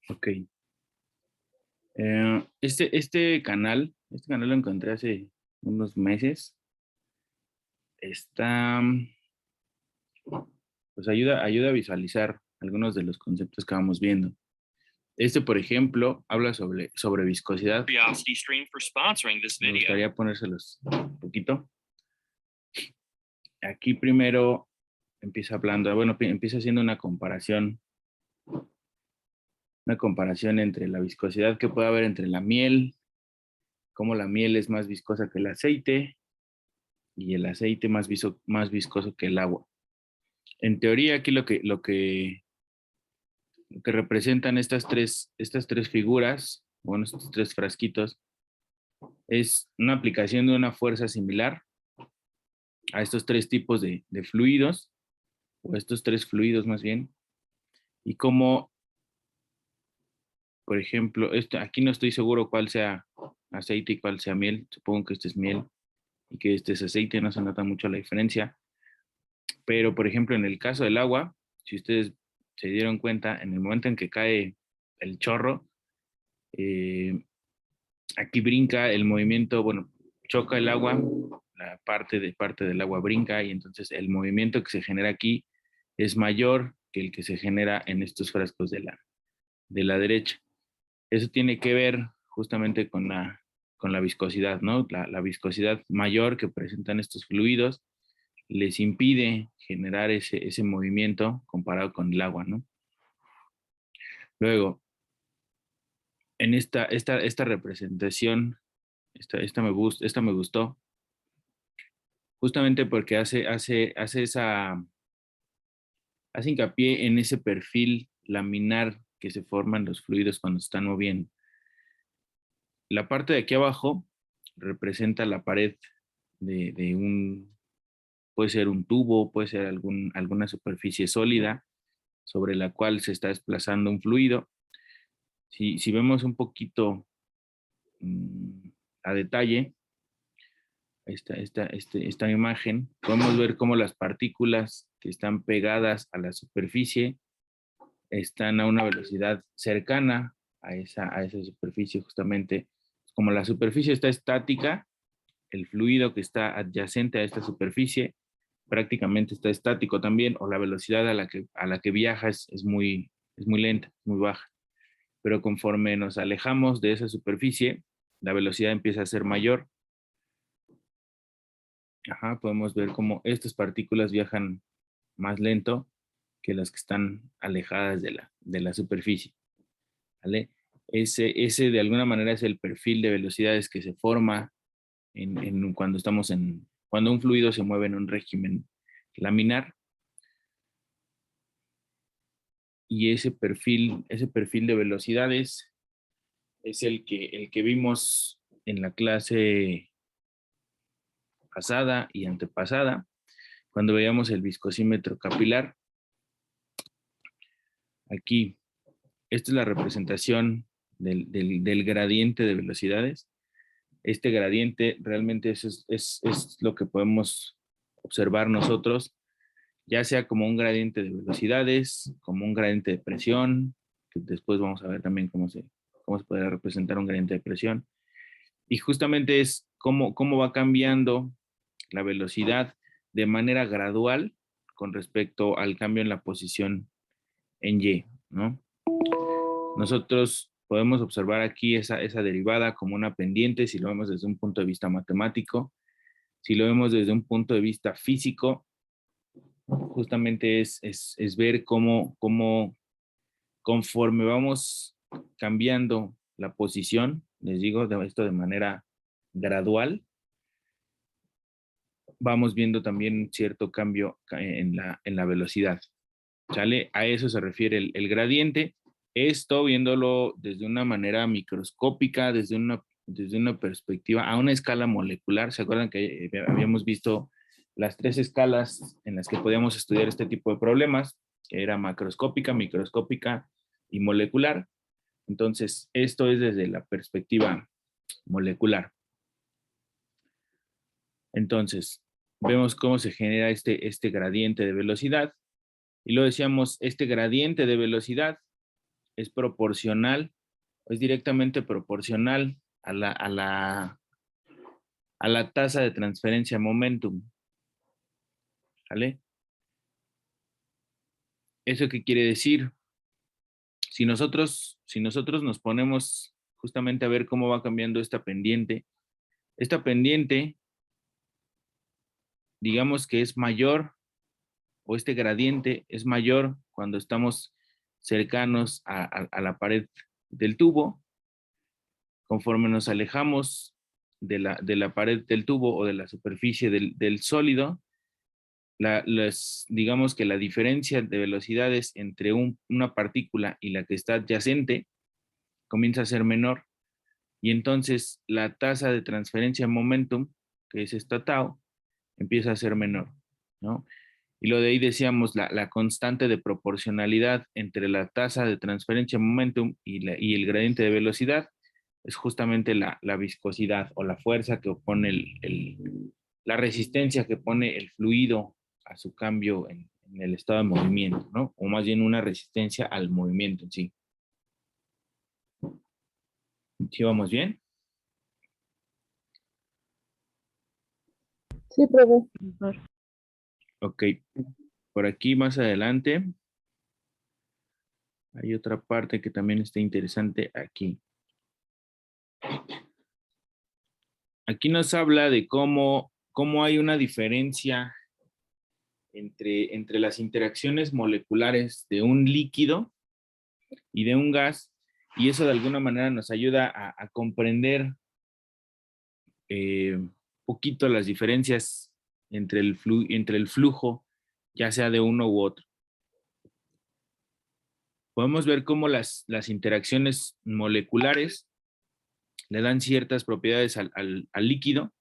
Ok. Este canal lo encontré hace unos meses. Está, pues ayuda a visualizar algunos de los conceptos que vamos viendo. Por ejemplo, habla sobre viscosidad. Me gustaría ponérselos un poquito. Aquí primero empieza hablando, bueno, empieza haciendo una comparación entre la viscosidad que puede haber entre la miel, cómo la miel es más viscosa que el aceite y el aceite más viscoso que el agua. En teoría, aquí lo que representan estas tres figuras, bueno, estos tres frasquitos, es una aplicación de una fuerza similar a estos tres tipos de fluidos, o estos tres fluidos más bien, y como, por ejemplo, aquí no estoy seguro cuál sea aceite y cuál sea miel, supongo que este es miel y que este es aceite, no se nota mucho la diferencia, pero por ejemplo, en el caso del agua, si ustedes se dieron cuenta, en el momento en que cae el chorro, eh, aquí brinca el movimiento, bueno, choca el agua, la parte del agua brinca y entonces el movimiento que se genera aquí es mayor que el que se genera en estos frascos de la derecha. Eso tiene que ver justamente con la viscosidad, ¿no? La viscosidad mayor que presentan estos fluidos les impide generar ese movimiento comparado con el agua, ¿no? Luego, en esta representación, esta me gustó, justamente porque hace hincapié en ese perfil laminar que se forman los fluidos cuando se están moviendo. La parte de aquí abajo representa la pared puede ser un tubo, puede ser alguna superficie sólida sobre la cual se está desplazando un fluido. Si vemos un poquito mm, a detalle esta imagen, podemos ver cómo las partículas que están pegadas a la superficie están a una velocidad cercana a esa superficie justamente. Como la superficie está estática, el fluido que está adyacente a esta superficie prácticamente está estático también, o la velocidad a la que viaja es muy lenta, muy baja. Pero conforme nos alejamos de esa superficie, la velocidad empieza a ser mayor. Ajá, podemos ver cómo estas partículas viajan más lento que las que están alejadas de la superficie, ¿vale? Ese de alguna manera es el perfil de velocidades que se forma cuando un fluido se mueve en un régimen laminar, y ese perfil de velocidades es el que vimos en la clase pasada y antepasada, cuando veíamos el viscosímetro capilar. Aquí, esta es la representación del gradiente de velocidades. Este gradiente realmente es lo que podemos observar nosotros, ya sea como un gradiente de velocidades, como un gradiente de presión, que después vamos a ver también cómo se puede representar un gradiente de presión. Y justamente es cómo va cambiando la velocidad de manera gradual con respecto al cambio en la posición en Y, ¿no? Nosotros podemos observar aquí esa derivada como una pendiente si lo vemos desde un punto de vista matemático. Si lo vemos desde un punto de vista físico, justamente es ver cómo conforme vamos cambiando la posición, les digo esto de manera gradual, vamos viendo también cierto cambio en la velocidad. ¿Sale? A eso se refiere el gradiente. Esto viéndolo desde una manera microscópica, desde una perspectiva, a una escala molecular. ¿Se acuerdan que habíamos visto las tres escalas en las que podíamos estudiar este tipo de problemas? Que era macroscópica, microscópica y molecular. Entonces, esto es desde la perspectiva molecular. Entonces, vemos cómo se genera este gradiente de velocidad. Y lo decíamos, este gradiente de velocidad es proporcional, es directamente proporcional a la tasa de transferencia momentum. ¿Vale? ¿Eso qué quiere decir? Si nosotros nos ponemos justamente a ver cómo va cambiando esta pendiente, digamos que es mayor, o este gradiente es mayor cuando estamos cercanos a la pared del tubo. Conforme nos alejamos de la pared del tubo o de la superficie del sólido, digamos que la diferencia de velocidades entre una partícula y la que está adyacente comienza a ser menor, y entonces la tasa de transferencia de momentum, que es esta tau, empieza a ser menor, ¿no? Y lo de ahí decíamos, la constante de proporcionalidad entre la tasa de transferencia de momentum y el gradiente de velocidad es justamente la viscosidad o la fuerza que opone la resistencia que pone el fluido a su cambio en el estado de movimiento, ¿no? O más bien una resistencia al movimiento en sí. ¿Sí vamos bien? Sí, profe. Ok. Por aquí más adelante hay otra parte que también está interesante aquí. Aquí nos habla de cómo hay una diferencia entre las interacciones moleculares de un líquido y de un gas, y eso de alguna manera nos ayuda a comprender poquito las diferencias entre el flujo, ya sea de uno u otro. Podemos ver cómo las interacciones moleculares le dan ciertas propiedades al líquido.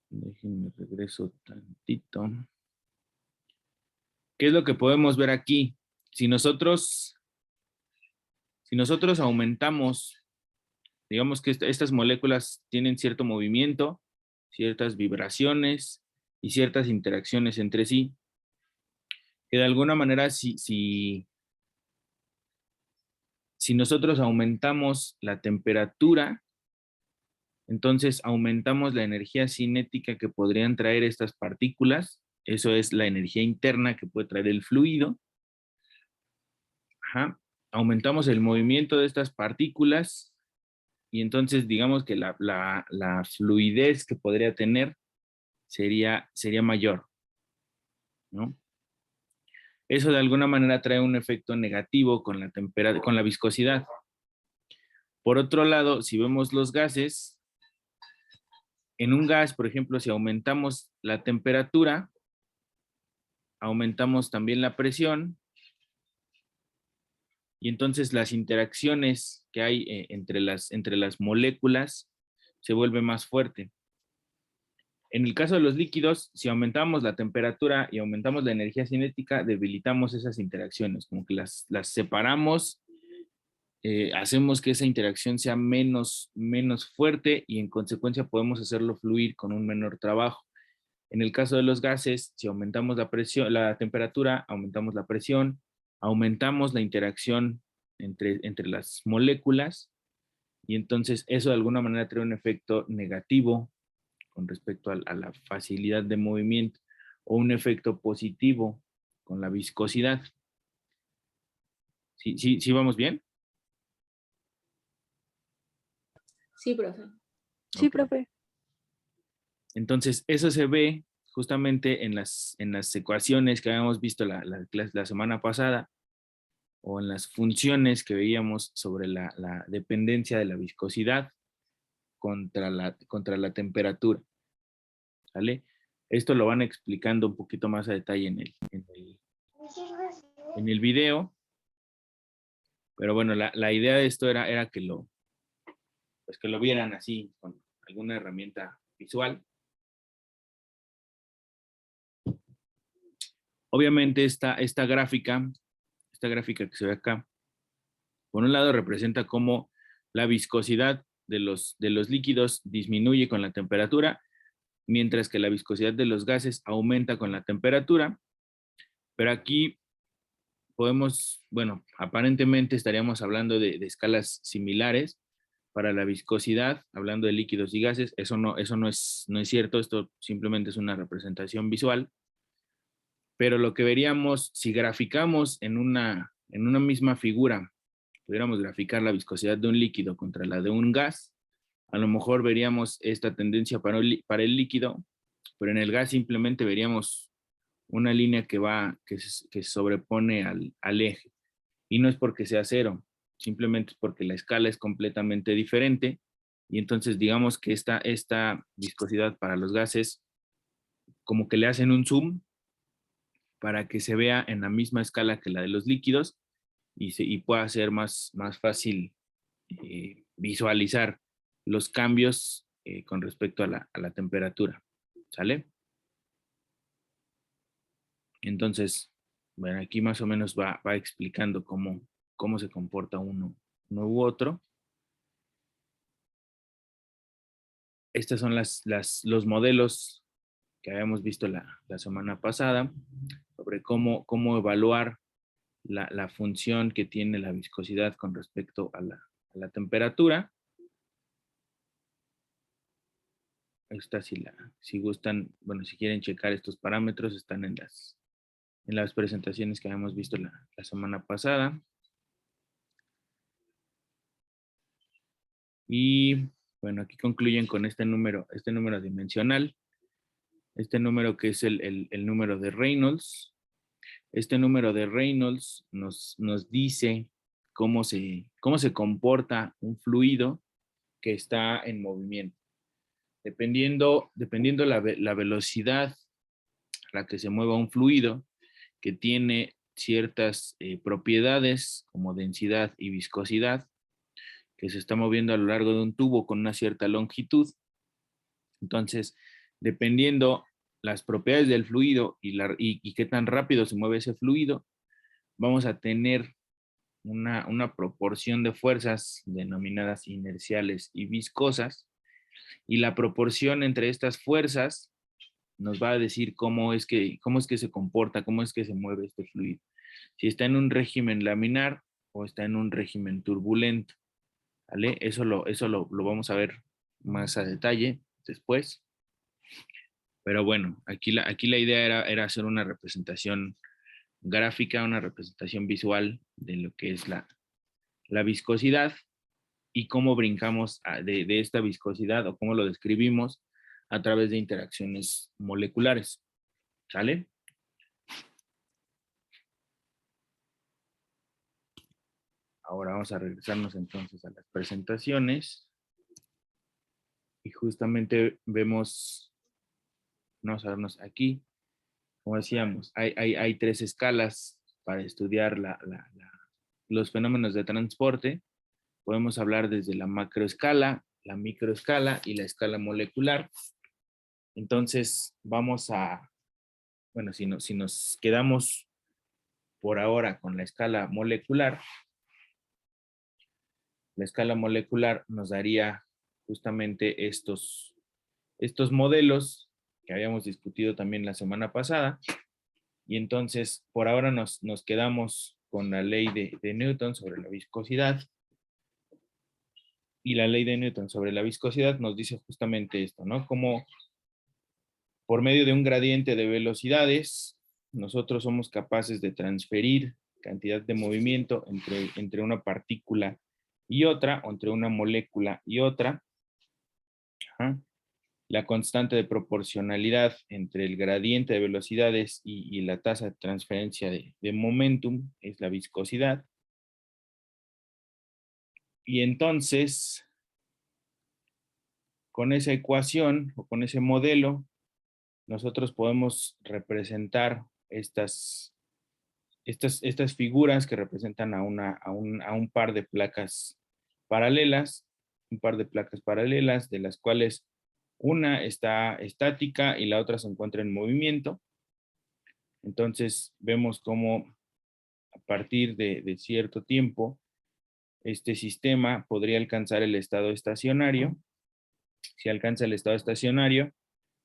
Déjenme regreso tantito. ¿Qué es lo que podemos ver aquí? Si nosotros aumentamos, digamos que estas moléculas tienen cierto movimiento, ciertas vibraciones y ciertas interacciones entre sí, que de alguna manera si nosotros aumentamos la temperatura, entonces aumentamos la energía cinética que podrían traer estas partículas. Eso es la energía interna que puede traer el fluido. Ajá. Aumentamos el movimiento de estas partículas y entonces digamos que la fluidez que podría tener sería mayor, ¿no? Eso de alguna manera trae un efecto negativo con la viscosidad. Por otro lado, si vemos los gases, en un gas, por ejemplo, si aumentamos la temperatura, aumentamos también la presión, y entonces las interacciones que hay entre las moléculas se vuelve más fuerte. En el caso de los líquidos, si aumentamos la temperatura y aumentamos la energía cinética, debilitamos esas interacciones, como que las separamos, hacemos que esa interacción sea menos fuerte y en consecuencia podemos hacerlo fluir con un menor trabajo. En el caso de los gases, si aumentamos la temperatura, aumentamos la presión, aumentamos la interacción entre las moléculas, y entonces eso de alguna manera trae un efecto negativo con respecto a la facilidad de movimiento, o un efecto positivo con la viscosidad. ¿Sí vamos bien? Sí, profe. Sí, Ok. profe. Entonces, eso se ve justamente en las ecuaciones que habíamos visto la semana pasada, o en las funciones que veíamos sobre la dependencia de la viscosidad contra la temperatura. ¿Sale? Esto lo van explicando un poquito más a detalle en el video. Pero bueno, la idea de esto era que lo vieran así, con alguna herramienta visual. Obviamente esta gráfica que se ve acá, por un lado representa cómo la viscosidad de los líquidos disminuye con la temperatura, mientras que la viscosidad de los gases aumenta con la temperatura. Pero aquí bueno, aparentemente estaríamos hablando de escalas similares para la viscosidad, hablando de líquidos y gases. Eso no es cierto, esto simplemente es una representación visual. Pero lo que veríamos, si graficamos en una misma figura, pudiéramos graficar la viscosidad de un líquido contra la de un gas, a lo mejor veríamos esta tendencia para el líquido, pero en el gas simplemente veríamos una línea que se sobrepone al eje. Y no es porque sea cero, simplemente es porque la escala es completamente diferente. Y entonces digamos que esta viscosidad para los gases, como que le hacen un zoom para que se vea en la misma escala que la de los líquidos y pueda ser más fácil visualizar los cambios con respecto a la temperatura. ¿Sale? Entonces, bueno, aquí más o menos va explicando cómo se comporta uno u otro. Estos son los modelos que habíamos visto la semana pasada sobre cómo evaluar la función que tiene la viscosidad con respecto a la temperatura. Esta si gustan, bueno, si quieren checar estos parámetros, están en las presentaciones que habíamos visto la semana pasada. Y bueno, aquí concluyen con este número dimensional, este número que es el número de Reynolds. Este número de Reynolds nos dice cómo se comporta un fluido que está en movimiento. Dependiendo la velocidad a la que se mueva un fluido, que tiene ciertas propiedades como densidad y viscosidad, que se está moviendo a lo largo de un tubo con una cierta longitud. Entonces, dependiendo las propiedades del fluido y qué tan rápido se mueve ese fluido, vamos a tener una proporción de fuerzas denominadas inerciales y viscosas, y la proporción entre estas fuerzas nos va a decir cómo es que se comporta, cómo es que se mueve este fluido. Si está en un régimen laminar o está en un régimen turbulento. ¿Vale? Eso lo vamos a ver más a detalle después. Pero bueno, aquí la idea era hacer una representación gráfica, una representación visual de lo que es la viscosidad y cómo brincamos de esta viscosidad o cómo lo describimos a través de interacciones moleculares. ¿Sale? Ahora vamos a regresarnos entonces a las presentaciones y justamente vamos a vernos aquí. Como decíamos, hay 3 escalas para estudiar los fenómenos de transporte. Podemos hablar desde la macroescala, la microescala y la escala molecular. Entonces, bueno, si nos quedamos por ahora con la escala molecular nos daría justamente estos modelos que habíamos discutido también la semana pasada. Y entonces, por ahora nos quedamos con la ley de Newton sobre la viscosidad. Y la ley de Newton sobre la viscosidad nos dice justamente esto, ¿no? Como por medio de un gradiente de velocidades, nosotros somos capaces de transferir cantidad de movimiento entre una partícula y otra, o entre una molécula y otra. Ajá. La constante de proporcionalidad entre el gradiente de velocidades y la tasa de transferencia de momentum es la viscosidad. Y entonces, con esa ecuación o con ese modelo, nosotros podemos representar estas figuras que representan a un par de placas paralelas, de las cuales una está estática y la otra se encuentra en movimiento. Entonces vemos cómo a partir de cierto tiempo este sistema podría alcanzar el estado estacionario. Si alcanza el estado estacionario,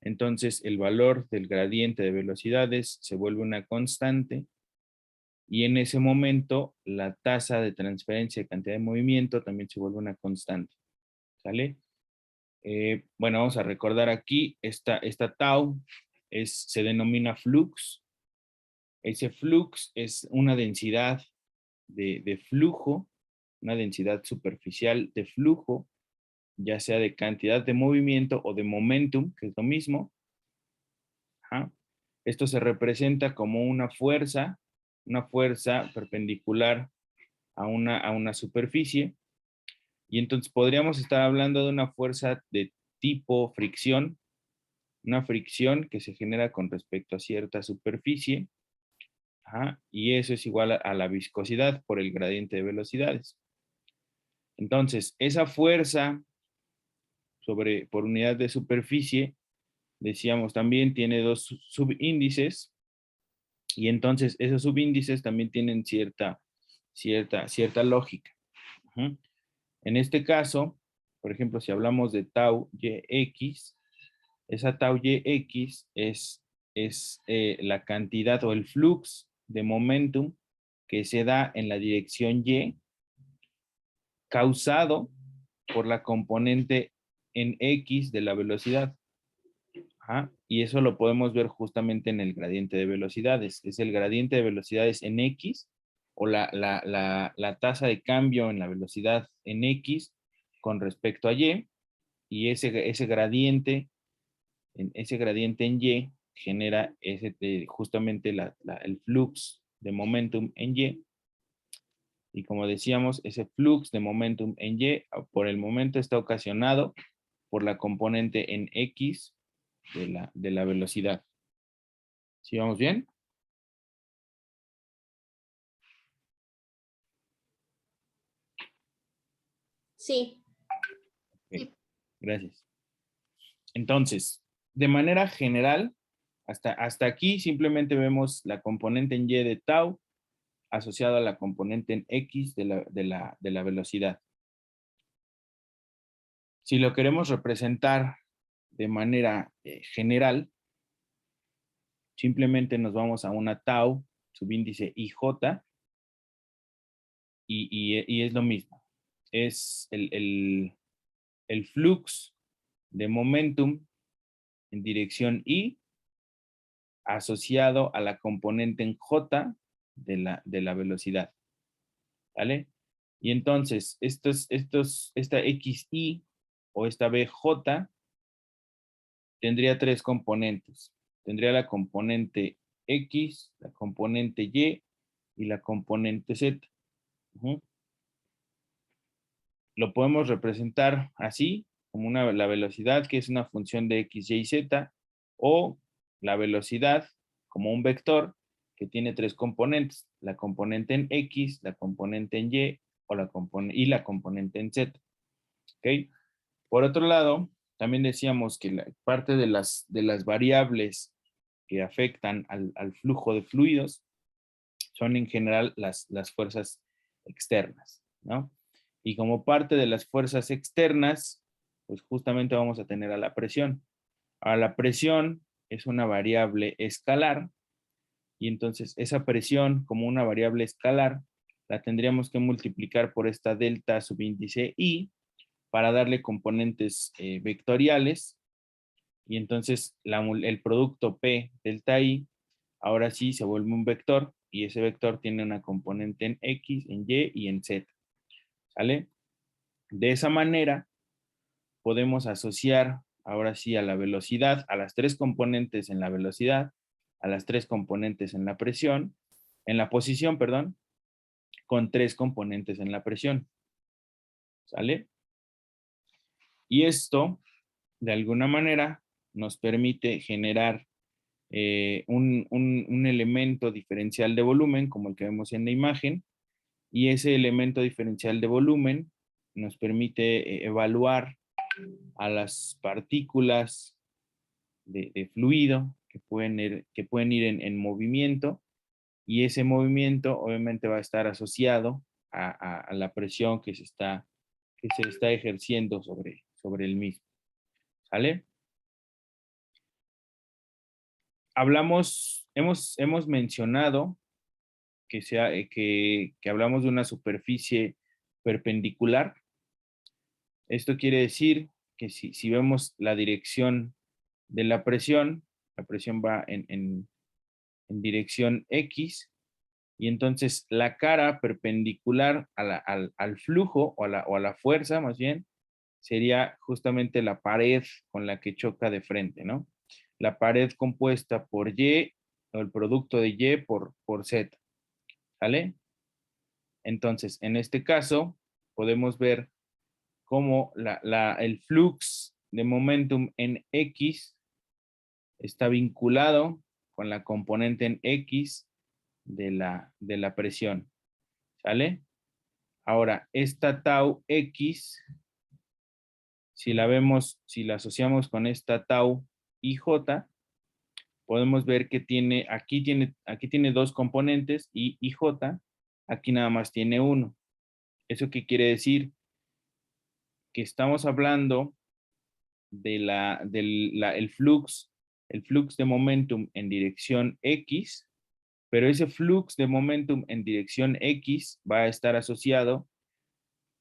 entonces el valor del gradiente de velocidades se vuelve una constante y en ese momento la tasa de transferencia de cantidad de movimiento también se vuelve una constante. ¿Sale? Bueno, vamos a recordar aquí, esta tau se denomina flux. Ese flux es una densidad de flujo, una densidad superficial de flujo, ya sea de cantidad de movimiento o de momentum, que es lo mismo. Ajá. Esto se representa como una fuerza perpendicular a una superficie. Y entonces podríamos estar hablando de una fuerza de tipo fricción, una fricción que se genera con respecto a cierta superficie. Ajá, y eso es igual a la viscosidad por el gradiente de velocidades. Entonces, esa fuerza por unidad de superficie, decíamos también, tiene dos subíndices, y entonces esos subíndices también tienen cierta lógica. Ujú. En este caso, por ejemplo, si hablamos de tau Yx, esa tau Yx es la cantidad o el flux de momentum que se da en la dirección Y, causado por la componente en X de la velocidad. Ajá, y eso lo podemos ver justamente en el gradiente de velocidades. Es el gradiente de velocidades en X, o la tasa de cambio en la velocidad en X con respecto a y ese gradiente en Y genera justamente el flux de momentum en Y. Y como decíamos, ese flux de momentum en Y por el momento está ocasionado por la componente en X de la velocidad. ¿Sí vamos bien? Sí. Ok, gracias. Entonces, de manera general, hasta aquí simplemente vemos la componente en Y de tau asociada a la componente en X de la velocidad. Si lo queremos representar de manera general, simplemente nos vamos a una tau, subíndice IJ, y es lo mismo. Es el flux de momentum en dirección Y asociado a la componente en J de la velocidad. ¿Vale? Y entonces, esta XI o esta BJ tendría tres componentes. Tendría la componente X, la componente Y y la componente Z. Ujú. Lo podemos representar así, como la velocidad, que es una función de X, Y, Z, o la velocidad como un vector que tiene tres componentes, la componente en X, la componente en Y y la componente en Z. ¿Okay? Por otro lado, también decíamos que parte de las variables que afectan al flujo de fluidos son en general las fuerzas externas, ¿no? Y como parte de las fuerzas externas, pues justamente vamos a tener a la presión. Ahora, la presión es una variable escalar, y entonces esa presión como una variable escalar la tendríamos que multiplicar por esta delta subíndice I para darle componentes vectoriales, y entonces el producto P delta I ahora sí se vuelve un vector, y ese vector tiene una componente en X, en Y y en Z. ¿Sale? De esa manera podemos asociar ahora sí a la velocidad, a las tres componentes en la velocidad, a las tres componentes en la presión, en la posición, perdón, con tres componentes en la presión. ¿Sale? Y esto, de alguna manera, nos permite generar un elemento diferencial de volumen, como el que vemos en la imagen, y ese elemento diferencial de volumen nos permite evaluar a las partículas de fluido que pueden ir en movimiento, y ese movimiento obviamente va a estar asociado a la presión que se está ejerciendo sobre el mismo. ¿Sale? Hemos mencionado que hablamos de una superficie perpendicular. Esto quiere decir que si vemos la dirección de la presión va en dirección X, y entonces la cara perpendicular al flujo o a la fuerza, más bien, sería justamente la pared con la que choca de frente, ¿no? La pared compuesta por Y, o el producto de Y por Z, ¿vale? Entonces, en este caso, podemos ver cómo el flux de momentum en X está vinculado con la componente en X de la presión, ¿sale? Ahora, esta tau X, si la asociamos con esta tau IJ, podemos ver que aquí tiene dos componentes, y IJ, aquí nada más tiene uno. ¿Eso qué quiere decir? Que estamos hablando el flux de momentum en dirección X, pero ese flux de momentum en dirección X va a estar asociado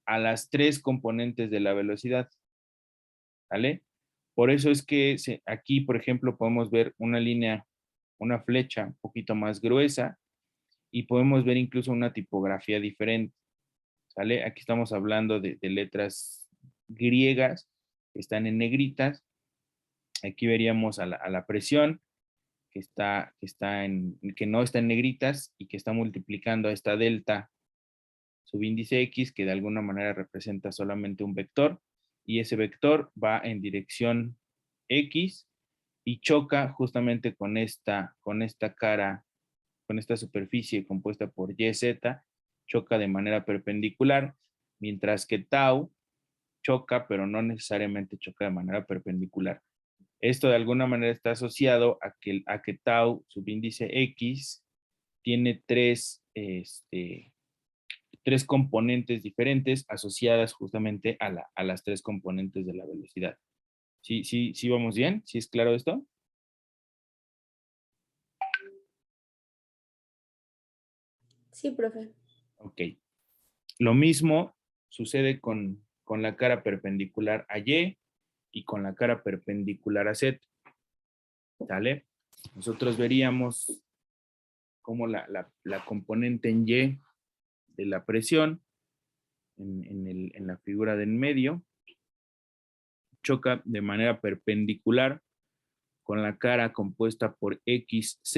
a las tres componentes de la velocidad, ¿vale? Por eso es que aquí, por ejemplo, podemos ver una línea, una flecha un poquito más gruesa, y podemos ver incluso una tipografía diferente, ¿sale? Aquí estamos hablando de letras griegas que están en negritas. Aquí veríamos a la presión que no está en negritas y que está multiplicando a esta delta subíndice X, que de alguna manera representa solamente un vector, y ese vector va en dirección X y choca justamente con esta superficie compuesta por YZ, choca de manera perpendicular, mientras que tau choca, pero no necesariamente choca de manera perpendicular. Esto de alguna manera está asociado a que tau subíndice X tiene tres componentes diferentes asociadas justamente a las tres componentes de la velocidad. ¿Sí vamos bien? ¿Sí es claro esto? Sí, profe. Ok. Lo mismo sucede con la cara perpendicular a Y y con la cara perpendicular a Z. ¿Sale? Nosotros veríamos cómo la componente en Y de la presión en la figura del medio choca de manera perpendicular con la cara compuesta por XZ,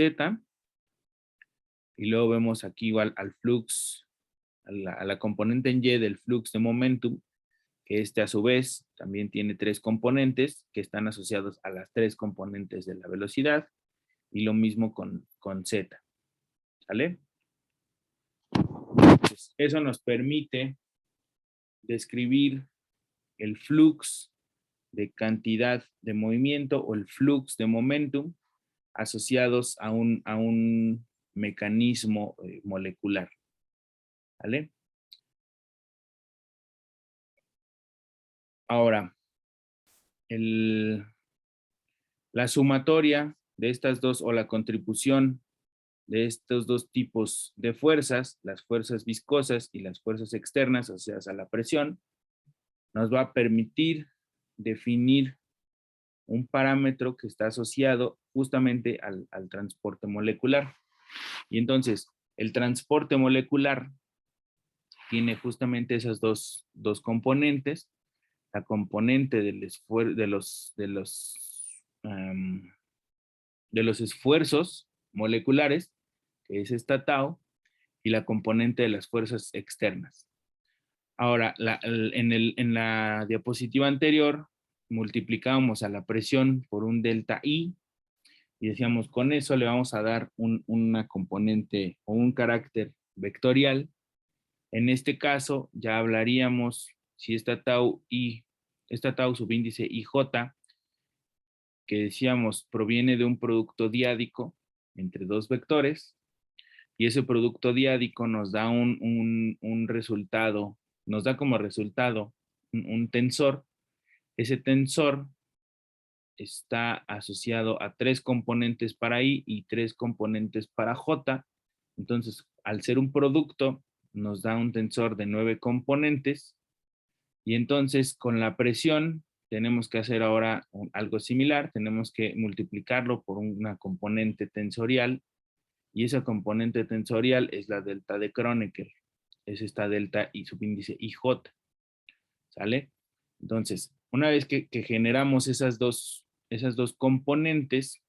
y luego vemos aquí igual al flux, a la componente en Y del flux de momentum, que a su vez también tiene tres componentes que están asociados a las tres componentes de la velocidad, y lo mismo con Z, ¿sale? Entonces, eso nos permite describir el flux de cantidad de movimiento o el flux de momentum asociados a un mecanismo molecular, ¿vale? Ahora, la sumatoria de estas dos, o la contribución de estos dos tipos de fuerzas, las fuerzas viscosas y las fuerzas externas asociadas a la presión, nos va a permitir definir un parámetro que está asociado justamente al transporte molecular. Y entonces, el transporte molecular tiene justamente esas dos componentes: la componente de los esfuerzos moleculares, que es esta tau, y la componente de las fuerzas externas. Ahora, en la diapositiva anterior, multiplicábamos a la presión por un delta I, y decíamos, con eso le vamos a dar una componente o un carácter vectorial. En este caso, ya hablaríamos si esta tau subíndice IJ, que decíamos proviene de un producto diádico entre dos vectores, y ese producto diádico nos da un resultado, nos da como resultado un tensor. Ese tensor está asociado a tres componentes para I y tres componentes para J. Entonces, al ser un producto, nos da un tensor de 9 componentes, y entonces con la presión tenemos que hacer ahora algo similar, tenemos que multiplicarlo por una componente tensorial, y esa componente tensorial es la delta de Kronecker, es esta delta y subíndice IJ, ¿sale? Entonces, una vez que generamos esas dos componentes,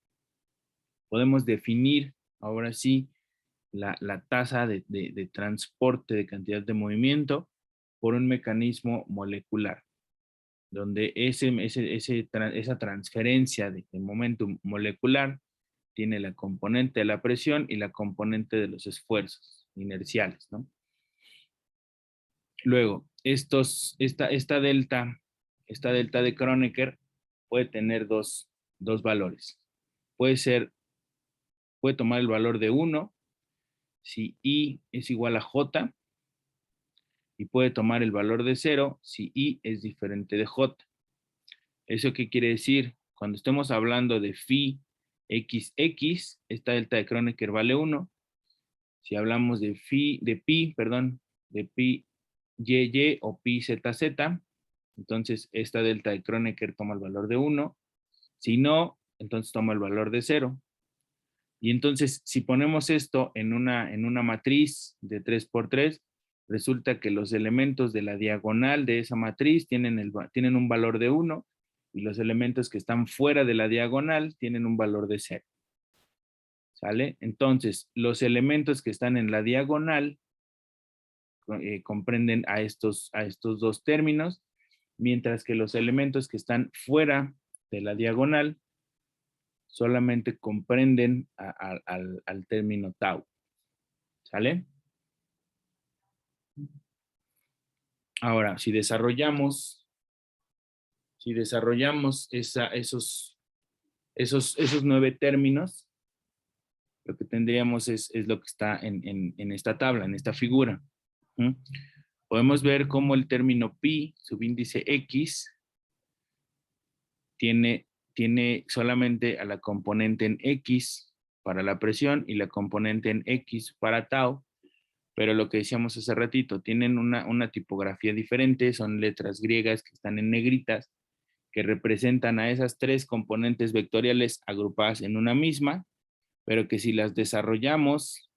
podemos definir ahora sí la tasa de transporte de cantidad de movimiento por un mecanismo molecular, donde esa transferencia de momentum molecular tiene la componente de la presión y la componente de los esfuerzos inerciales, ¿no? Luego, esta delta de Kronecker puede tener dos valores. Puede tomar el valor de 1 si I es igual a J, y puede tomar el valor de 0 si I es diferente de J. ¿Eso qué quiere decir? Cuando estemos hablando de phi XX, esta delta de Kronecker vale 1. Si hablamos de pi, YY o pi ZZ, entonces esta delta de Kronecker toma el valor de 1. Si no, entonces toma el valor de 0. Y entonces, si ponemos esto en una matriz de 3×3, resulta que los elementos de la diagonal de esa matriz tienen un valor de 1, y los elementos que están fuera de la diagonal tienen un valor de 0. ¿Sale? Entonces, los elementos que están en la diagonal comprenden a estos dos términos, mientras que los elementos que están fuera de la diagonal solamente comprenden al término tau. ¿Sale? Ahora, si desarrollamos esos 9 términos, lo que tendríamos es lo que está en esta tabla, en esta figura. Podemos ver cómo el término pi, subíndice X, tiene solamente a la componente en X para la presión y la componente en X para tau, pero lo que decíamos hace ratito, tienen una tipografía diferente, son letras griegas que están en negritas, que representan a esas 3 componentes vectoriales agrupadas en una misma, pero que si las desarrollamos,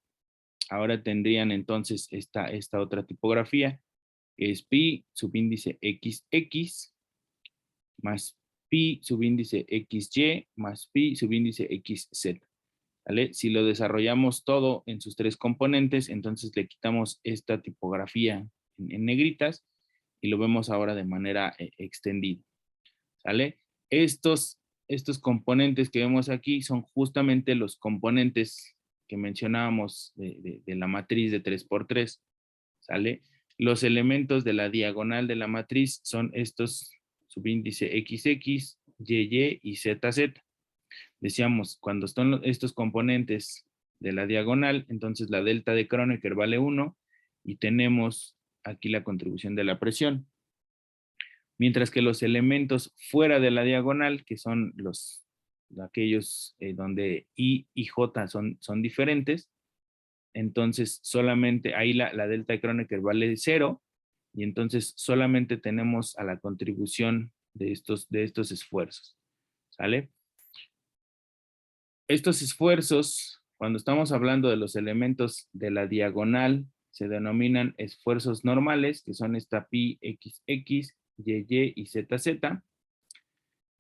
ahora tendrían entonces esta otra tipografía, que es pi subíndice XX más pi subíndice XY más pi subíndice XZ. ¿Vale? Si lo desarrollamos todo en sus 3 componentes, entonces le quitamos esta tipografía en negritas y lo vemos ahora de manera extendida. ¿Sale? Estos componentes que vemos aquí son justamente los componentes que mencionábamos de la matriz de 3×3. ¿Sale? Los elementos de la diagonal de la matriz son estos subíndice XX, YY y ZZ. Decíamos, cuando están estos componentes de la diagonal, entonces la delta de Kronecker vale 1 y tenemos aquí la contribución de la presión. Mientras que los elementos fuera de la diagonal, que son aquellos donde I y J son diferentes, entonces solamente ahí la delta de Kronecker vale 0, y entonces solamente tenemos a la contribución de estos esfuerzos. ¿Sale? Estos esfuerzos, cuando estamos hablando de los elementos de la diagonal, se denominan esfuerzos normales, que son esta pi XX, YY y ZZ.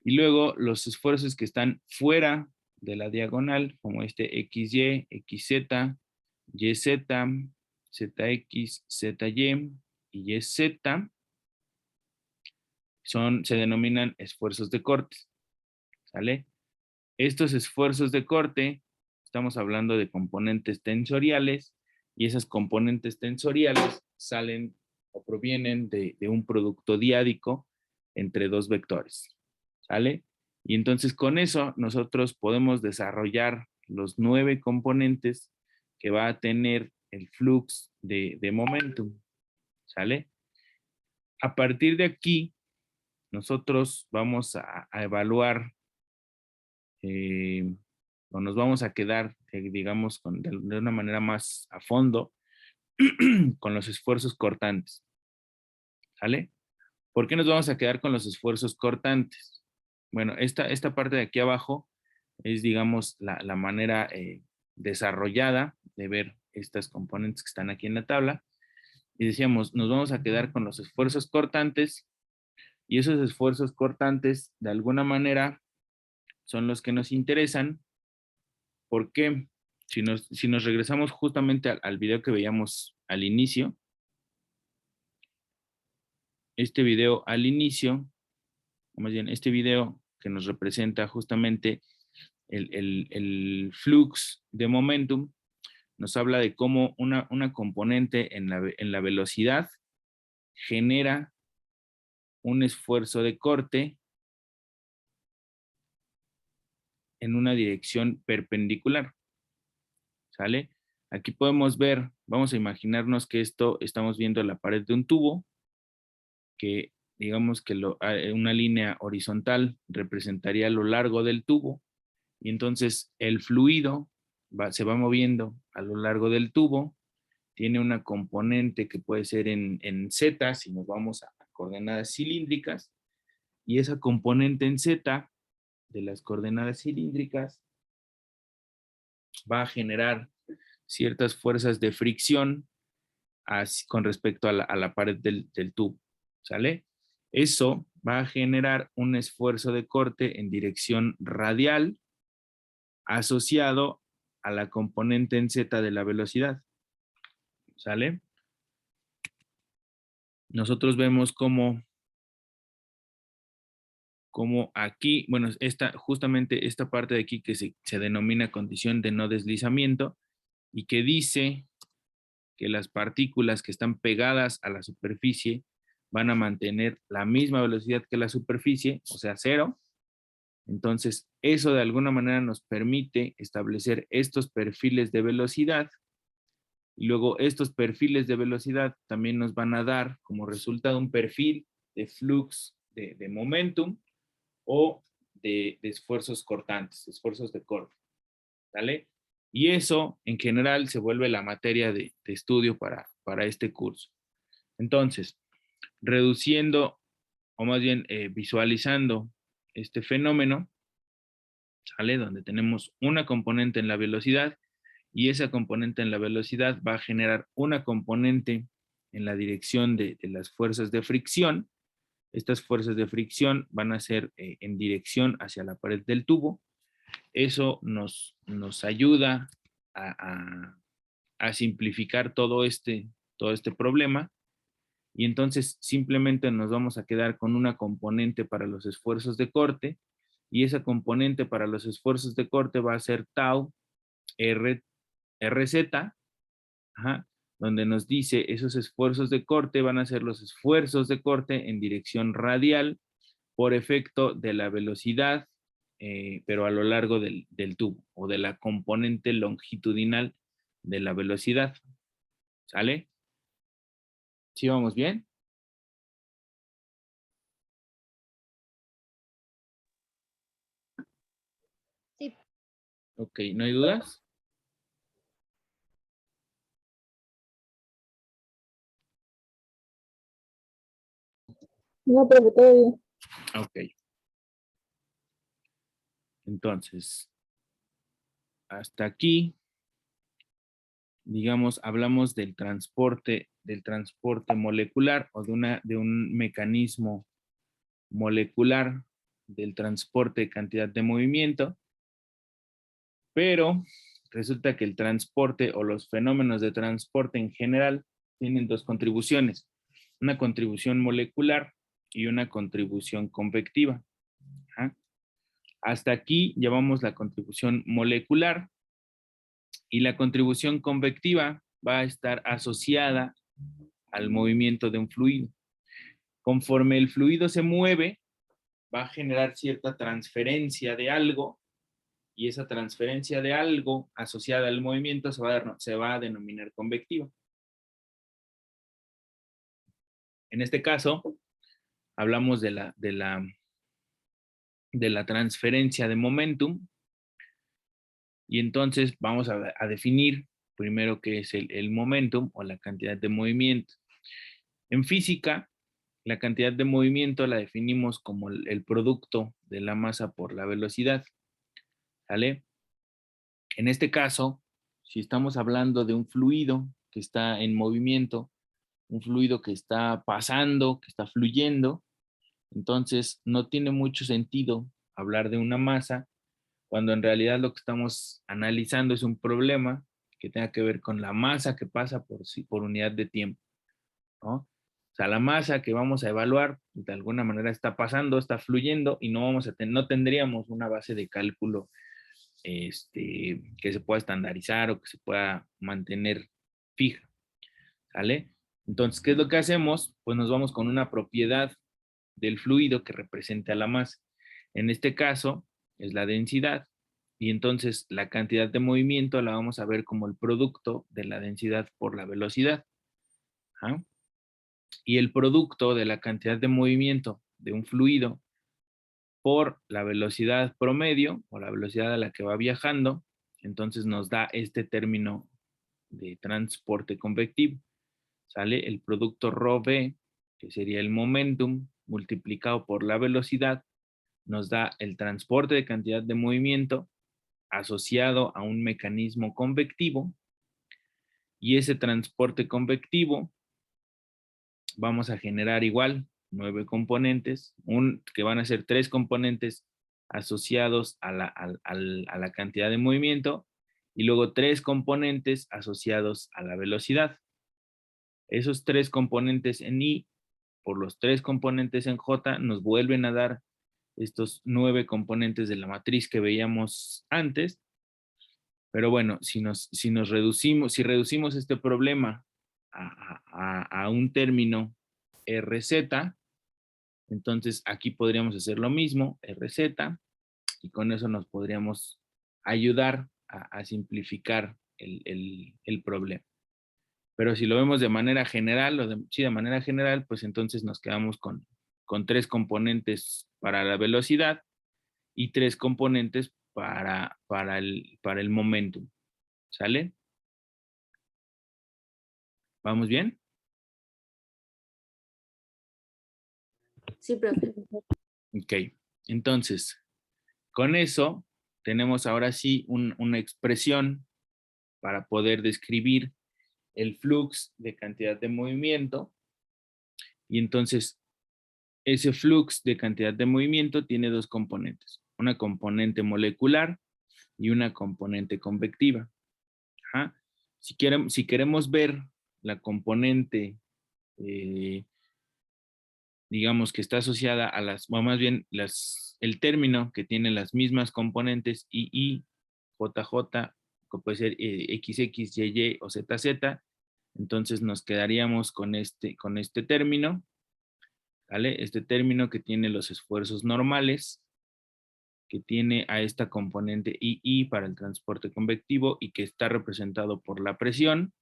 Y luego los esfuerzos que están fuera de la diagonal, como este XY, XZ, YZ, ZX, ZY y YZ, se denominan esfuerzos de corte. ¿Sale? Estos esfuerzos de corte, estamos hablando de componentes tensoriales, y esas componentes tensoriales salen o provienen de un producto diádico entre 2 vectores. ¿Sale? Y entonces con eso nosotros podemos desarrollar los 9 componentes que va a tener el flux de momentum. ¿Sale? A partir de aquí, nosotros vamos a evaluar o nos vamos a quedar digamos, de una manera más a fondo, con los esfuerzos cortantes. ¿Sale? ¿Por qué nos vamos a quedar con los esfuerzos cortantes? Bueno, esta parte de aquí abajo es, digamos, la manera desarrollada de ver estas componentes que están aquí en la tabla. Y decíamos, nos vamos a quedar con los esfuerzos cortantes, y esos esfuerzos cortantes, de alguna manera, son los que nos interesan. ¿Por qué? Si nos regresamos justamente al video que veíamos al inicio, este video al inicio, o más bien este video que nos representa justamente el flux de momentum, nos habla de cómo una componente en la velocidad genera un esfuerzo de corte en una dirección perpendicular. ¿Sale? Aquí podemos ver, vamos a imaginarnos que estamos viendo la pared de un tubo, que digamos que una línea horizontal representaría lo largo del tubo, y entonces el fluido se va moviendo a lo largo del tubo, tiene una componente que puede ser en Z, si nos vamos a coordenadas cilíndricas, y esa componente en Z de las coordenadas cilíndricas va a generar ciertas fuerzas de fricción con respecto a la pared del tubo, ¿sale? Eso va a generar un esfuerzo de corte en dirección radial asociado a la componente en Z de la velocidad, ¿sale? Nosotros vemos como aquí, bueno, justamente esta parte de aquí que se denomina condición de no deslizamiento, y que dice que las partículas que están pegadas a la superficie van a mantener la misma velocidad que la superficie, o sea, cero. Entonces, eso de alguna manera nos permite establecer estos perfiles de velocidad, y luego estos perfiles de velocidad también nos van a dar como resultado un perfil de flux de momentum o de esfuerzos cortantes, esfuerzos de corte, ¿vale? Y eso en general se vuelve la materia de estudio para este curso. Entonces, reduciendo, o más bien visualizando este fenómeno, ¿sale? Donde tenemos una componente en la velocidad, y esa componente en la velocidad va a generar una componente en la dirección de las fuerzas de fricción. Estas fuerzas de fricción van a ser en dirección hacia la pared del tubo. Eso nos ayuda a simplificar todo este problema, y entonces simplemente nos vamos a quedar con una componente para los esfuerzos de corte, y esa componente para los esfuerzos de corte va a ser tau RZ, ajá, donde nos dice esos esfuerzos de corte van a ser los esfuerzos de corte en dirección radial por efecto de la velocidad, pero a lo largo del tubo, o de la componente longitudinal de la velocidad. ¿Sale? ¿Sí vamos bien? Sí. Ok, ¿no hay dudas? No, profe, todo bien. Ok. Entonces, hasta aquí, digamos, hablamos del transporte molecular, o de un mecanismo molecular del transporte de cantidad de movimiento, pero resulta que el transporte o los fenómenos de transporte en general tienen dos contribuciones, una contribución molecular y una contribución convectiva. Ajá. Hasta aquí llevamos la contribución molecular, y la contribución convectiva va a estar asociada al movimiento de un fluido. Conforme el fluido se mueve, va a generar cierta transferencia de algo, y esa transferencia de algo asociada al movimiento se va a denominar convectiva. En este caso, hablamos de la transferencia de momentum, Y entonces vamos a definir primero qué es el momentum o la cantidad de movimiento. En física, la cantidad de movimiento la definimos como el producto de la masa por la velocidad. ¿Sale? En este caso, si estamos hablando de un fluido que está en movimiento, un fluido que está pasando, que está fluyendo, entonces no tiene mucho sentido hablar de una masa cuando en realidad lo que estamos analizando es un problema que tenga que ver con la masa que pasa por unidad de tiempo, ¿no? O sea, la masa que vamos a evaluar de alguna manera está pasando, está fluyendo y no tendríamos una base de cálculo que se pueda estandarizar o que se pueda mantener fija, ¿sale? Entonces, ¿qué es lo que hacemos? Pues nos vamos con una propiedad del fluido que represente a la masa. En este caso, es la densidad. Y entonces la cantidad de movimiento la vamos a ver como el producto de la densidad por la velocidad. ¿Ah? Y el producto de la cantidad de movimiento de un fluido por la velocidad promedio o la velocidad a la que va viajando, entonces nos da este término de transporte convectivo. ¿Sale? El producto ρv, que sería el momentum multiplicado por la velocidad, nos da el transporte de cantidad de movimiento asociado a un mecanismo convectivo, y ese transporte convectivo vamos a generar igual 9 componentes, que van a ser 3 componentes asociados a la cantidad de movimiento y luego 3 componentes asociados a la velocidad. Esos 3 componentes en I por los 3 componentes en J nos vuelven a dar estos 9 componentes de la matriz que veíamos antes. Pero bueno, si reducimos este problema a un término RZ, entonces aquí podríamos hacer lo mismo, RZ, y con eso nos podríamos ayudar a simplificar el problema. Pero si lo vemos de manera general, de manera general, pues entonces nos quedamos con 3 componentes para la velocidad y 3 componentes para el momentum. ¿Sale? ¿Vamos bien? Sí, profe. Ok. Entonces, con eso tenemos ahora sí una expresión para poder describir el flux de cantidad de movimiento. Y entonces, ese flux de cantidad de movimiento tiene 2 componentes. Una componente molecular y una componente convectiva. Ajá. Si queremos ver la componente, digamos que está asociada a o más bien el término que tiene las mismas componentes II, JJ, que puede ser XX, YY o ZZ, entonces nos quedaríamos con este término, ¿vale? Este término que tiene los esfuerzos normales, que tiene a esta componente II para el transporte convectivo y que está representado por la presión,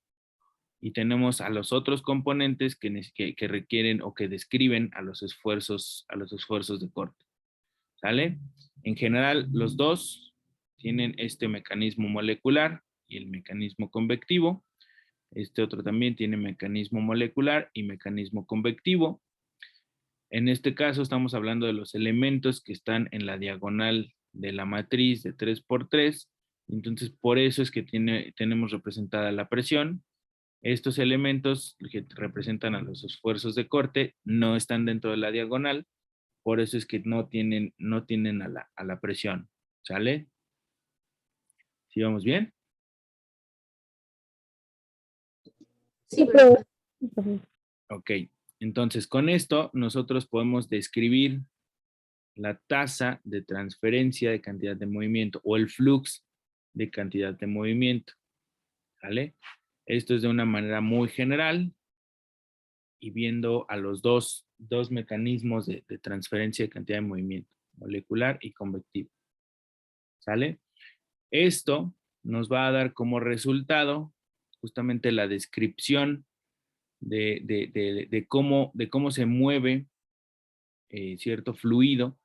y tenemos a los otros componentes que requieren o que describen a los esfuerzos de corte. ¿Sale? En general, los dos tienen este mecanismo molecular y el mecanismo convectivo. Este otro también tiene mecanismo molecular y mecanismo convectivo. En este caso estamos hablando de los elementos que están en la diagonal de la matriz de 3×3. Entonces, por eso es que tenemos representada la presión. Estos elementos que representan a los esfuerzos de corte no están dentro de la diagonal, por eso es que no tienen a la presión. ¿Sale? ¿Sí vamos bien? Sí, profe. Ok. Entonces, con esto nosotros podemos describir la tasa de transferencia de cantidad de movimiento o el flux de cantidad de movimiento. ¿Vale? Esto es de una manera muy general y viendo a los dos mecanismos de transferencia de cantidad de movimiento, molecular y convectivo. ¿Sale? Esto nos va a dar como resultado justamente la descripción de cómo se mueve cierto fluido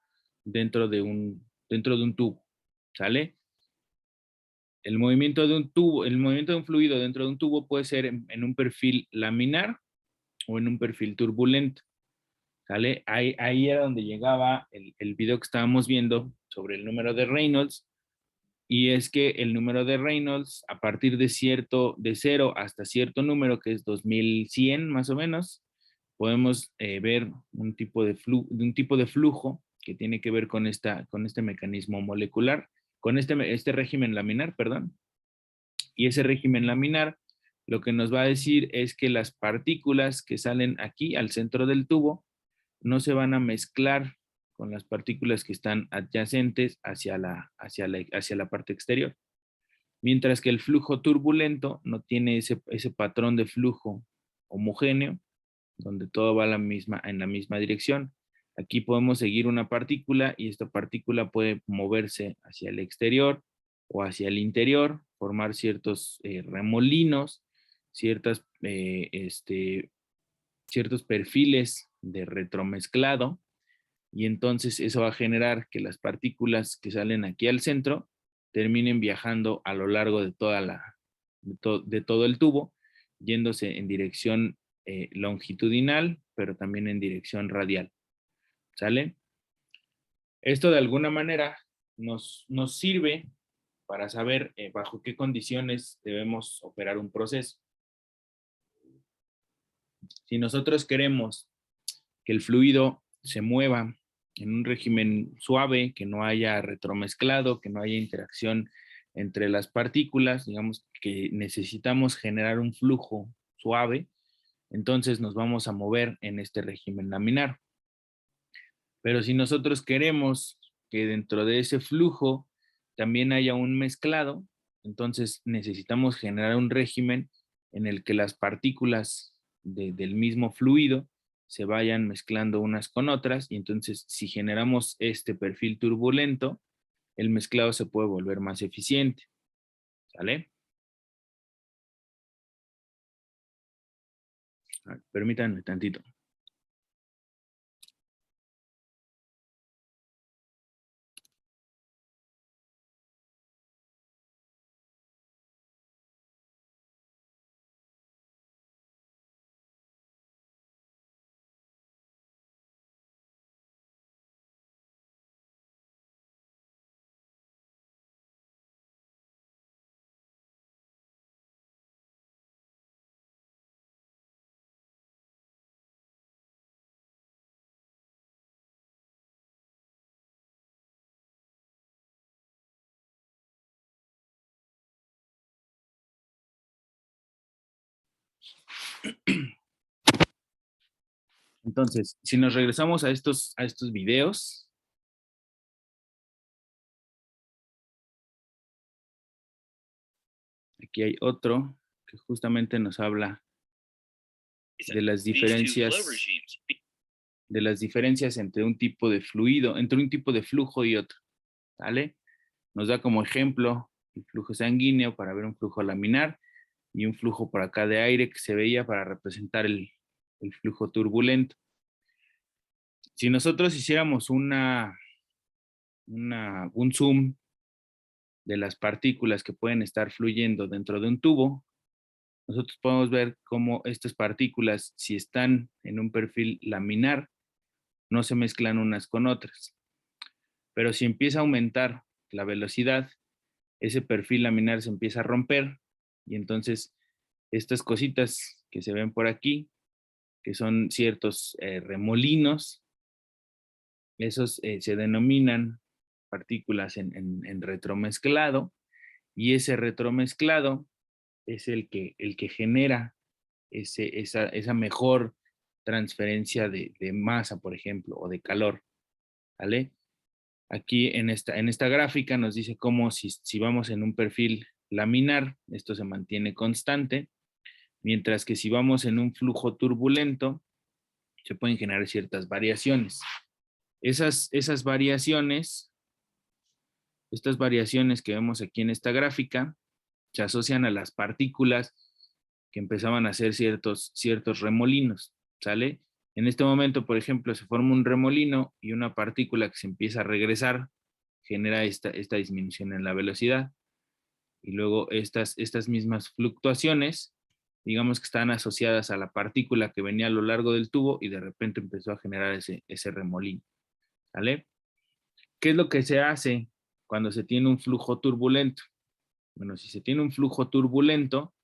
dentro de un tubo. ¿Sale? El movimiento de un tubo, el movimiento de un fluido dentro de un tubo puede ser en un perfil laminar o en un perfil turbulento. ¿Sale? Ahí era donde llegaba el video que estábamos viendo sobre el número de Reynolds, y es que el número de Reynolds, a partir de 0 hasta cierto número, que es 2100 más o menos, podemos ver un tipo de flujo que tiene que ver con este mecanismo molecular, con este régimen laminar, perdón. Y ese régimen laminar lo que nos va a decir es que las partículas que salen aquí al centro del tubo no se van a mezclar con las partículas que están adyacentes hacia la parte exterior. Mientras que el flujo turbulento no tiene ese patrón de flujo homogéneo, donde todo va en la misma dirección. Aquí podemos seguir una partícula y esta partícula puede moverse hacia el exterior o hacia el interior, formar ciertos remolinos, ciertos perfiles de retromezclado, y entonces eso va a generar que las partículas que salen aquí al centro terminen viajando a lo largo de de todo el tubo, yéndose en dirección longitudinal, pero también en dirección radial. ¿Sale? Esto de alguna manera nos sirve para saber bajo qué condiciones debemos operar un proceso. Si nosotros queremos que el fluido se mueva en un régimen suave, que no haya retromezclado, que no haya interacción entre las partículas, digamos que necesitamos generar un flujo suave, entonces nos vamos a mover en este régimen laminar. Pero si nosotros queremos que dentro de ese flujo también haya un mezclado, entonces necesitamos generar un régimen en el que las partículas del mismo fluido se vayan mezclando unas con otras, y entonces si generamos este perfil turbulento, el mezclado se puede volver más eficiente. ¿Sale? Permítanme tantito. Entonces, si nos regresamos a estos videos, aquí hay otro que justamente nos habla de las diferencias entre un tipo de fluido, entre un tipo de flujo y otro. ¿Vale? Nos da como ejemplo el flujo sanguíneo para ver un flujo laminar, y un flujo por acá de aire que se veía para representar el flujo turbulento. Si nosotros hiciéramos un zoom de las partículas que pueden estar fluyendo dentro de un tubo, nosotros podemos ver cómo estas partículas, si están en un perfil laminar, no se mezclan unas con otras. Pero si empieza a aumentar la velocidad, ese perfil laminar se empieza a romper, y entonces estas cositas que se ven por aquí, que son ciertos remolinos, esos se denominan partículas en retromezclado, y ese retromezclado es el que genera esa mejor transferencia de masa, por ejemplo, o de calor. ¿Vale? Aquí en esta gráfica nos dice cómo si vamos en un perfil laminar, esto se mantiene constante, mientras que si vamos en un flujo turbulento, se pueden generar ciertas variaciones. Esas variaciones, estas variaciones que vemos aquí en esta gráfica, se asocian a las partículas que empezaban a hacer ciertos remolinos, ¿sale? En este momento, por ejemplo, se forma un remolino y una partícula que se empieza a regresar, genera esta disminución en la velocidad. y luego estas mismas fluctuaciones, digamos que están asociadas a la partícula que venía a lo largo del tubo y de repente empezó a generar ese remolino, ¿vale? ¿Qué es lo que se hace cuando se tiene un flujo turbulento? Bueno, si se tiene un flujo turbulento,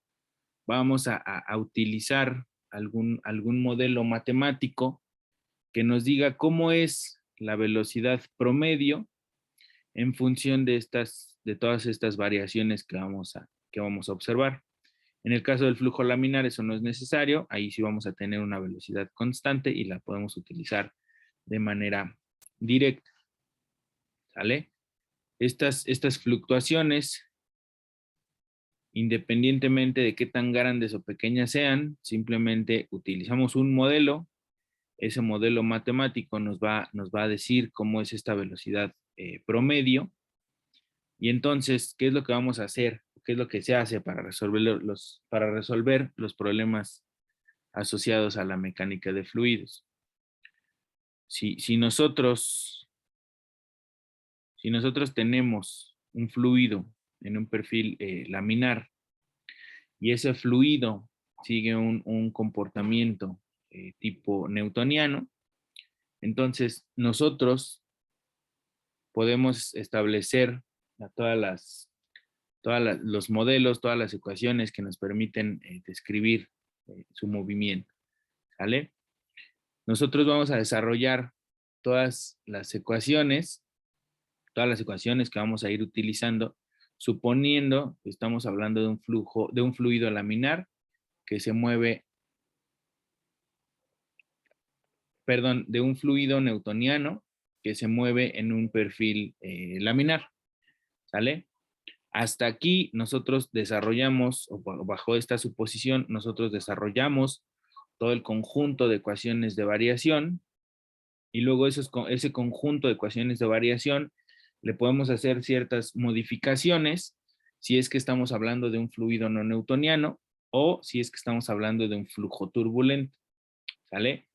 vamos a utilizar algún modelo matemático que nos diga cómo es la velocidad promedio en función de todas estas variaciones que vamos a observar. En el caso del flujo laminar eso no es necesario, ahí sí vamos a tener una velocidad constante y la podemos utilizar de manera directa, ¿sale? Estas fluctuaciones, independientemente de qué tan grandes o pequeñas sean, simplemente utilizamos un modelo. Ese modelo matemático nos va a decir cómo es esta velocidad promedio. Y entonces, ¿qué es lo que vamos a hacer? ¿Qué es lo que se hace para resolver los problemas asociados a la mecánica de fluidos? Si nosotros tenemos un fluido en un perfil laminar y ese fluido sigue un comportamiento tipo newtoniano, entonces nosotros podemos establecer los modelos, todas las ecuaciones que nos permiten describir su movimiento, ¿vale? Nosotros vamos a desarrollar todas las ecuaciones que vamos a ir utilizando, suponiendo que estamos hablando de un fluido laminar que se mueve, perdón, de un fluido newtoniano que se mueve en un perfil laminar, ¿sale? Hasta aquí nosotros desarrollamos, o bajo esta suposición, nosotros desarrollamos todo el conjunto de ecuaciones de variación y luego ese conjunto de ecuaciones de variación le podemos hacer ciertas modificaciones si es que estamos hablando de un fluido no newtoniano o si es que estamos hablando de un flujo turbulento, ¿sale?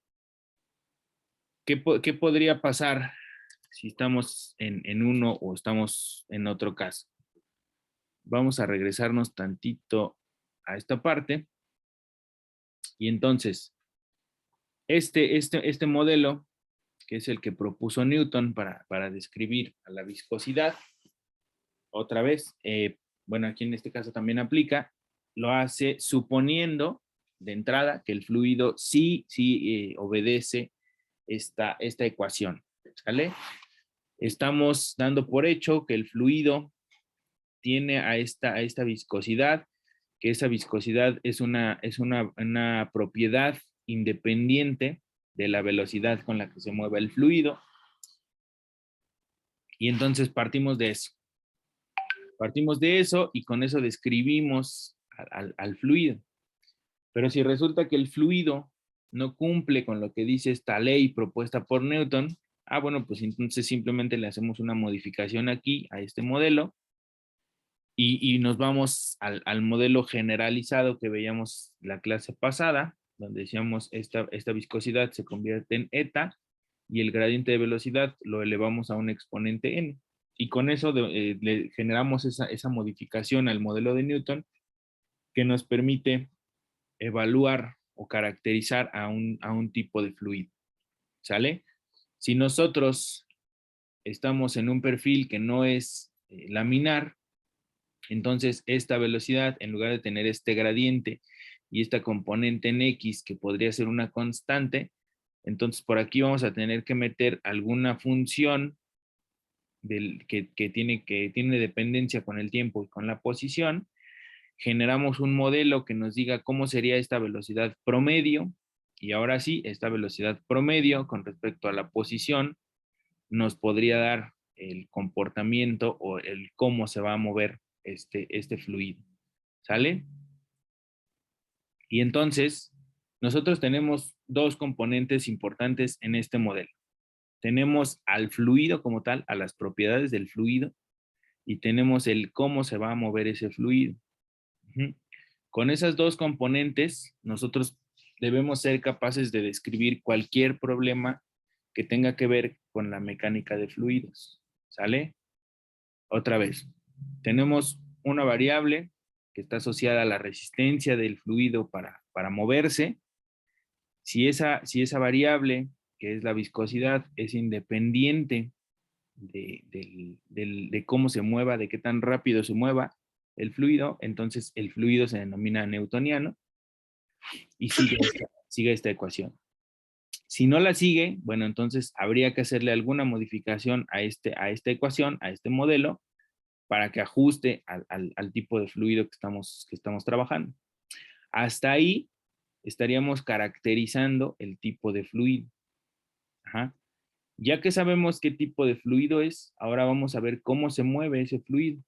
¿Qué podría pasar si estamos en uno o estamos en otro caso? Vamos a regresarnos tantito a esta parte. Y entonces, este modelo, que es el que propuso Newton para describir a la viscosidad, otra vez, bueno, aquí en este caso también aplica, lo hace suponiendo de entrada que el fluido sí obedece esta ecuación, ¿sale? Estamos dando por hecho que el fluido tiene a esta viscosidad, que esa viscosidad es una propiedad independiente de la velocidad con la que se mueve el fluido. Y entonces partimos de eso. Partimos de eso y con eso describimos al fluido. Pero si resulta que el fluido no cumple con lo que dice esta ley propuesta por Newton, bueno, pues entonces simplemente le hacemos una modificación aquí a este modelo y nos vamos al modelo generalizado que veíamos la clase pasada, donde decíamos esta viscosidad se convierte en eta y el gradiente de velocidad lo elevamos a un exponente n. Y con eso le generamos esa modificación al modelo de Newton que nos permite evaluar o caracterizar a un tipo de fluido, ¿sale? Si nosotros estamos en un perfil que no es laminar, entonces esta velocidad, en lugar de tener este gradiente y esta componente en X, que podría ser una constante, entonces por aquí vamos a tener que meter alguna función que tiene dependencia con el tiempo y con la posición. Generamos un modelo que nos diga cómo sería esta velocidad promedio, y ahora sí, esta velocidad promedio con respecto a la posición nos podría dar el comportamiento o el cómo se va a mover este fluido, ¿sale? Y entonces, nosotros tenemos dos componentes importantes en este modelo. Tenemos al fluido como tal, a las propiedades del fluido, y tenemos el cómo se va a mover ese fluido. Con esas dos componentes, nosotros debemos ser capaces de describir cualquier problema que tenga que ver con la mecánica de fluidos, ¿sale? Otra vez, tenemos una variable que está asociada a la resistencia del fluido para moverse. Si esa variable, que es la viscosidad, es independiente de cómo se mueva, de qué tan rápido se mueva el fluido, entonces el fluido se denomina newtoniano y sigue esta ecuación. Si no la sigue, bueno, entonces habría que hacerle alguna modificación a esta ecuación, a este modelo, para que ajuste al tipo de fluido que estamos trabajando. Hasta ahí estaríamos caracterizando el tipo de fluido. Ajá. Ya que sabemos qué tipo de fluido es, ahora vamos a ver cómo se mueve ese fluido.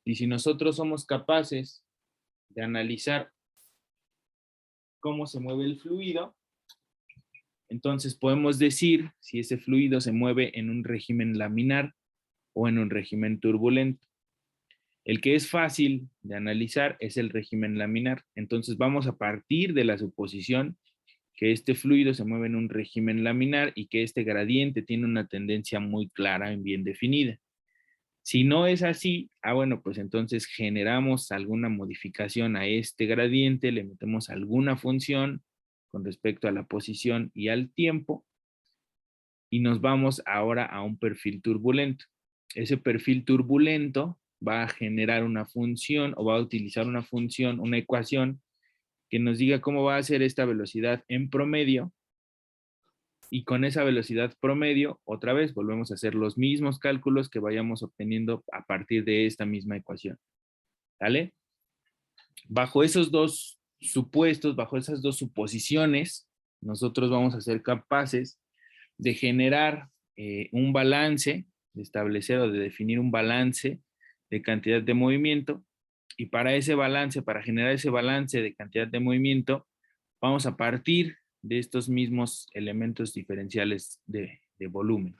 Y si nosotros somos capaces de analizar cómo se mueve el fluido, entonces podemos decir si ese fluido se mueve en un régimen laminar o en un régimen turbulento. El que es fácil de analizar es el régimen laminar. Entonces vamos a partir de la suposición que este fluido se mueve en un régimen laminar y que este gradiente tiene una tendencia muy clara y bien definida. Si no es así, bueno, pues entonces generamos alguna modificación a este gradiente, le metemos alguna función con respecto a la posición y al tiempo, y nos vamos ahora a un perfil turbulento. Ese perfil turbulento va a generar una función o va a utilizar una función, una ecuación que nos diga cómo va a ser esta velocidad en promedio, y con esa velocidad promedio, otra vez volvemos a hacer los mismos cálculos que vayamos obteniendo a partir de esta misma ecuación. ¿Vale? Bajo esos dos supuestos, bajo esas dos suposiciones, nosotros vamos a ser capaces de generar un balance, de establecer o de definir un balance de cantidad de movimiento, y para ese balance, para generar ese balance de cantidad de movimiento, vamos a partir de estos mismos elementos diferenciales de volumen.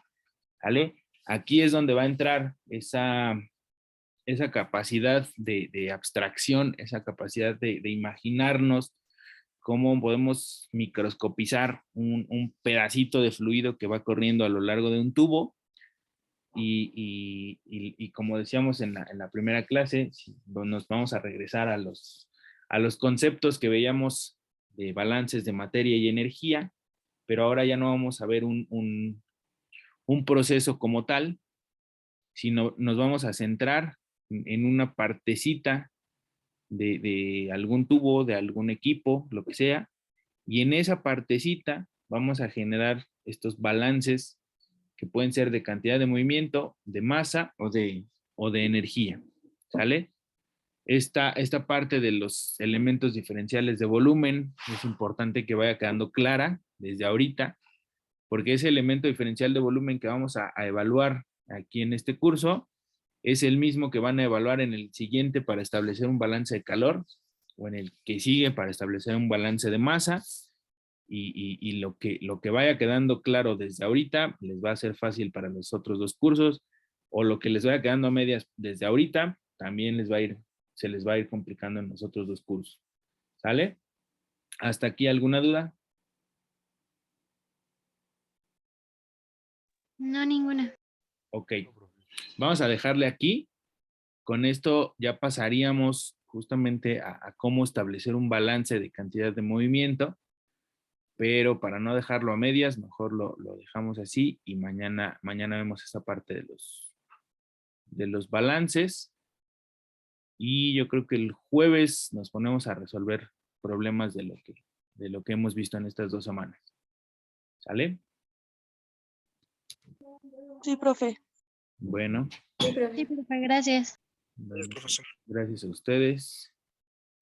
¿Vale? Aquí es donde va a entrar esa capacidad de abstracción, esa capacidad de imaginarnos cómo podemos microscopizar un pedacito de fluido que va corriendo a lo largo de un tubo. Y como decíamos en la primera clase, nos vamos a regresar a los conceptos que veíamos de balances de materia y energía, pero ahora ya no vamos a ver un proceso como tal, sino nos vamos a centrar en una partecita de algún tubo, de algún equipo, lo que sea, y en esa partecita vamos a generar estos balances que pueden ser de cantidad de movimiento, de masa o de energía. ¿Sale? Esta parte de los elementos diferenciales de volumen es importante que vaya quedando clara desde ahorita, porque ese elemento diferencial de volumen que vamos a evaluar aquí en este curso es el mismo que van a evaluar en el siguiente para establecer un balance de calor, o en el que sigue para establecer un balance de masa, y lo que vaya quedando claro desde ahorita les va a ser fácil para los otros dos cursos, o lo que les vaya quedando a medias desde ahorita también se les va a ir complicando en los otros dos cursos. ¿Sale? ¿Hasta aquí alguna duda? No, ninguna. Ok, vamos a dejarle aquí. Con esto ya pasaríamos justamente a cómo establecer un balance de cantidad de movimiento, pero para no dejarlo a medias, mejor lo dejamos así, y mañana vemos esa parte de los balances, y yo creo que el jueves nos ponemos a resolver problemas de lo que hemos visto en estas 2 semanas. ¿Sale? Sí, profe. Bueno, Sí, profe. Sí, profe, gracias. gracias a ustedes.